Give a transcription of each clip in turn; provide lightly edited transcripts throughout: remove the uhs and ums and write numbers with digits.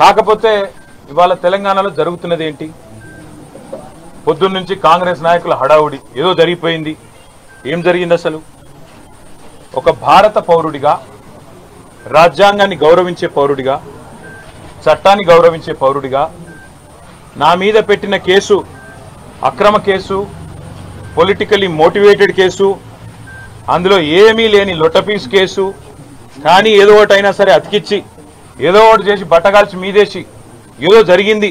కాకపోతే ఇవాళ తెలంగాణలో జరుగుతున్నది ఏంటి? పొద్దున్న నుంచి కాంగ్రెస్ నాయకుల హడావుడి, ఏదో జరిగిపోయింది. ఏం జరిగింది అసలు? ఒక భారత పౌరుడిగా, రాజ్యాంగాన్ని గౌరవించే పౌరుడిగా, చట్టాన్ని గౌరవించే పౌరుడిగా నా మీద పెట్టిన కేసు అక్రమ కేసు, పొలిటికలీ మోటివేటెడ్ కేసు, అందులో ఏమీ లేని లొట్టపీస్ కేసు. కానీ ఏదో ఒకటైనా సరే అతికిచ్చి, ఏదో ఒకటి చేసి బట్టగాల్చి మీదేసి ఏదో జరిగింది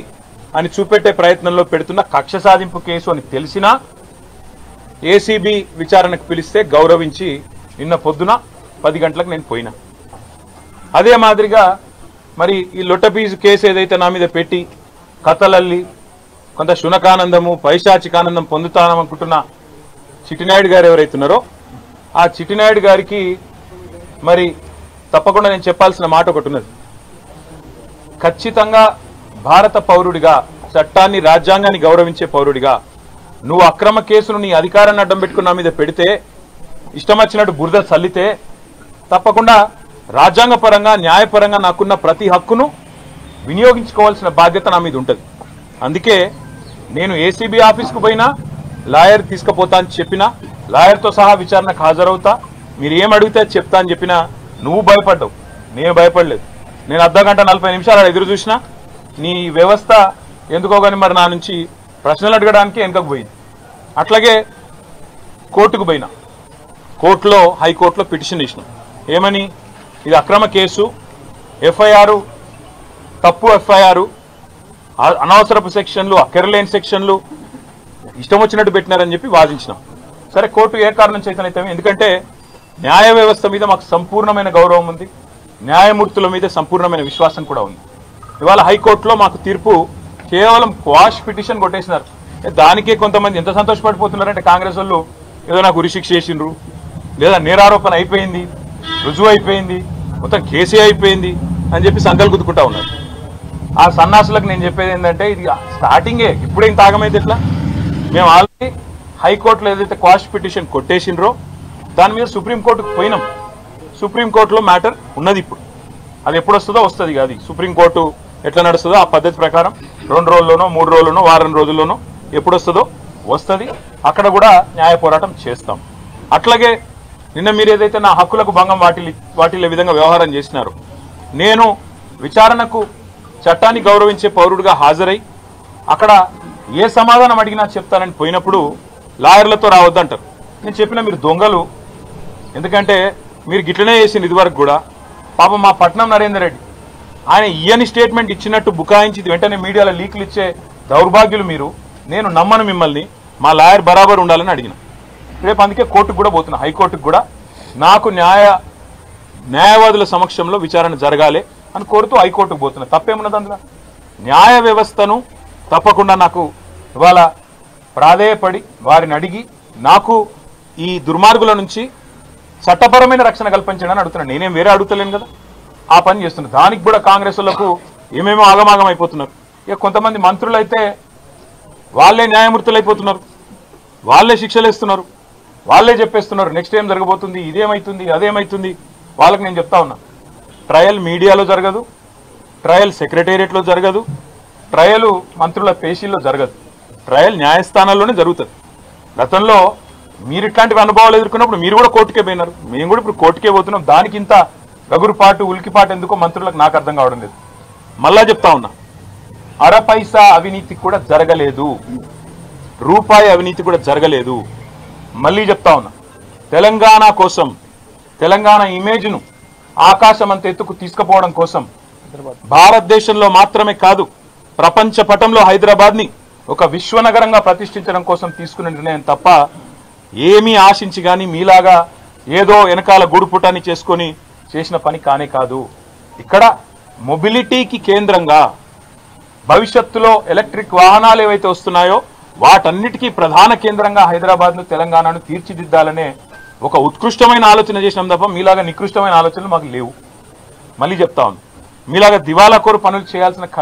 అని చూపెట్టే ప్రయత్నంలో పెడుతున్న కక్ష సాధింపు కేసు అని తెలిసినా ఏసీబీ విచారణకు పిలిస్తే గౌరవించి నిన్న పొద్దున 10 గంటలకు నేను పోయినా. అదే మాదిరిగా మరి ఈ లొట్టపీసు కేసు ఏదైతే నా మీద పెట్టి కథలల్లి కొంత శునకానందము, పైశాచికానందం పొందుతాననుకుంటున్న చిట్టినాయుడు గారు ఎవరైతున్నారో ఆ చిట్టినాయుడు గారికి మరి తప్పకుండా నేను చెప్పాల్సిన మాట ఒకటి ఉన్నది. ఖచ్చితంగా భారత పౌరుడిగా, చట్టాన్ని రాజ్యాంగాన్ని గౌరవించే పౌరుడిగా నువ్వు అక్రమ కేసును నీ అధికారాన్ని అడ్డం పెట్టుకుని నా మీద పెడితే, ఇష్టం వచ్చినట్టు బురద చల్లితే తప్పకుండా రాజ్యాంగపరంగా, న్యాయపరంగా నాకున్న ప్రతి హక్కును వినియోగించుకోవాల్సిన బాధ్యత నా మీద ఉంటుంది. అందుకే నేను ఏసీబీ ఆఫీస్కు పోయినా లాయర్ తీసుకుపోతా అని చెప్పినా, లాయర్తో సహా విచారణకు హాజరవుతా, మీరు ఏం అడిగితే చెప్తా అని చెప్పినా నువ్వు భయపడ్డావు, నేను భయపడలేదు. నేను అర్ధగంట 40 నిమిషాలు ఎదురు చూసినా నీ వ్యవస్థ ఎందుకో కానీ మరి నా నుంచి ప్రశ్నలు అడగడానికి వెనుకకు పోయింది. అట్లాగే కోర్టుకు పోయినా, కోర్టులో హైకోర్టులో పిటిషన్ ఇచ్చినాం. ఏమని? ఇది అక్రమ కేసు, ఎఫ్ఐఆర్ తప్పు, ఎఫ్ఐఆర్ అనవసరపు సెక్షన్లు, అక్కరలేని సెక్షన్లు ఇష్టం వచ్చినట్టు పెట్టినారని చెప్పి వాదించినాం. సరే, కోర్టు ఏ కారణం చేతనైతే, ఎందుకంటే న్యాయ వ్యవస్థ మీద మాకు సంపూర్ణమైన గౌరవం ఉంది, న్యాయమూర్తుల మీద సంపూర్ణమైన విశ్వాసం కూడా ఉంది. ఇవాళ హైకోర్టులో మాకు తీర్పు కేవలం క్వాష్ పిటిషన్ కొట్టేసినారు. దానికే కొంతమంది ఎంత సంతోషపడిపోతున్నారంటే, కాంగ్రెస్ వాళ్ళు ఏదో నాకు ఉరిశిక్ష చేసిండ్రు, లేదా నేరారోపణ అయిపోయింది, రుజువు అయిపోయింది, మొత్తం కేసే అయిపోయింది అని చెప్పి సంకల్ గుద్దుకుంటా ఉన్నారు. ఆ సన్నాసులకు నేను చెప్పేది ఏంటంటే, ఇది స్టార్టింగే, ఇప్పుడేం తాగమైతే ఎట్లా? మేము ఆల్రెడీ హైకోర్టులో ఏదైతే క్వాష్ పిటిషన్ కొట్టేసిండ్రో దాని మీద సుప్రీంకోర్టుకు పోయినాం. సుప్రీంకోర్టులో మ్యాటర్ ఉన్నది. ఇప్పుడు అది ఎప్పుడు వస్తుందో వస్తుంది. అది సుప్రీంకోర్టు ఎట్లా నడుస్తుందో ఆ పద్ధతి ప్రకారం 2 రోజుల్లోనో 3 రోజుల్లోనో వారం రోజుల్లోనో ఎప్పుడు వస్తుందో వస్తుంది. అక్కడ కూడా న్యాయ పోరాటం చేస్తాం. అట్లాగే నిన్న మీరు ఏదైతే నా హక్కులకు భంగం వాటిల్లే విధంగా వ్యవహారం చేసినారో, నేను విచారణకు చట్టాన్ని గౌరవించే పౌరుడిగా హాజరై అక్కడ ఏ సమాధానం అడిగినా చెప్తానని పోయినప్పుడు లాయర్లతో రావద్దంటారు. నేను చెప్పిన మీరు దొంగలు, ఎందుకంటే మీరు గిట్లనే చేసింది ఇదివరకు కూడా. పాపం మా పట్నం నరేందర్ రెడ్డి ఆయన ఇయని స్టేట్మెంట్ ఇచ్చినట్టు బుకాయించి వెంటనే మీడియాలో లీకులు ఇచ్చే దౌర్భాగ్యులు మీరు. నేను నమ్మను మిమ్మల్ని, మా లాయర్ బరాబర్ ఉండాలని అడిగిన. రేపు అందుకే కోర్టుకు కూడా పోతున్నా, హైకోర్టుకు కూడా. నాకు న్యాయవాదుల సమక్షంలో విచారణ జరగాలి అని కోరుతూ హైకోర్టుకు పోతున్నా. తప్పేమున్నది అందులో? న్యాయ వ్యవస్థను తప్పకుండా నాకు ఇవాళ ప్రాధేయపడి వారిని అడిగి నాకు ఈ దుర్మార్గుల నుంచి చట్టపరమైన రక్షణ కల్పించడానికి అడుగుతున్నాను. నేనేం వేరే అడుగుతలేను కదా, ఆ పని చేస్తున్నాను. దానికి కూడా కాంగ్రెస్ వాళ్ళకు ఏమేమో ఆగమాగం అయిపోతున్నారు. ఇక కొంతమంది మంత్రులు అయితే వాళ్ళే న్యాయమూర్తులు అయిపోతున్నారు, వాళ్ళే శిక్షలు ఇస్తున్నారు, వాళ్ళే చెప్పేస్తున్నారు నెక్స్ట్ ఏం జరగబోతుంది, ఇదేమైతుంది, అదేమైతుంది. వాళ్ళకి నేను చెప్తా ఉన్నా, ట్రయల్ మీడియాలో జరగదు, ట్రయల్ సెక్రటేరియట్లో జరగదు, ట్రయల్ మంత్రుల పేషీల్లో జరగదు, ట్రయల్ న్యాయస్థానాల్లోనే జరుగుతుంది. గతంలో మీరు ఇట్లాంటివి అనుభవాలు ఎదుర్కొన్నప్పుడు మీరు కూడా కోర్టుకే పోయినారు, మేము కూడా ఇప్పుడు కోర్టుకే పోతున్నాం. దానికి ఇంత గగురుపాటు ఉలికిపాటు ఎందుకో మంత్రులకు నాకు అర్థం కావడం లేదు. మళ్ళా చెప్తా ఉన్నా, అరపైసా అవినీతి కూడా జరగలేదు, రూపాయి అవినీతి కూడా జరగలేదు. మళ్ళీ చెప్తా ఉన్నా, తెలంగాణ కోసం, తెలంగాణ ఇమేజ్ను ఆకాశం అంత ఎత్తుకు తీసుకుపోవడం కోసం, భారతదేశంలో మాత్రమే కాదు ప్రపంచ పటంలో హైదరాబాద్ని ఒక విశ్వనగరంగా ప్రతిష్ఠించడం కోసం తీసుకునే నిర్ణయం తప్ప ఏమీ ఆశించి కానీ మీలాగా ఏదో వెనకాల గూడుపుటాన్ని చేసుకొని చేసిన పని కానే కాదు. ఇక్కడ మొబిలిటీకి కేంద్రంగా భవిష్యత్తులో ఎలక్ట్రిక్ వాహనాలు ఏవైతే వస్తున్నాయో వాటన్నిటికీ ప్రధాన కేంద్రంగా హైదరాబాద్ను, తెలంగాణను తీర్చిదిద్దాలనే ఒక ఉత్కృష్టమైన ఆలోచన చేసినాం తప్ప మీలాగా నికృష్టమైన ఆలోచనలు మాకు లేవు. మళ్ళీ చెప్తా ఉన్నాను, మీలాగా దివాలా కోరు పనులు చేయాల్సిన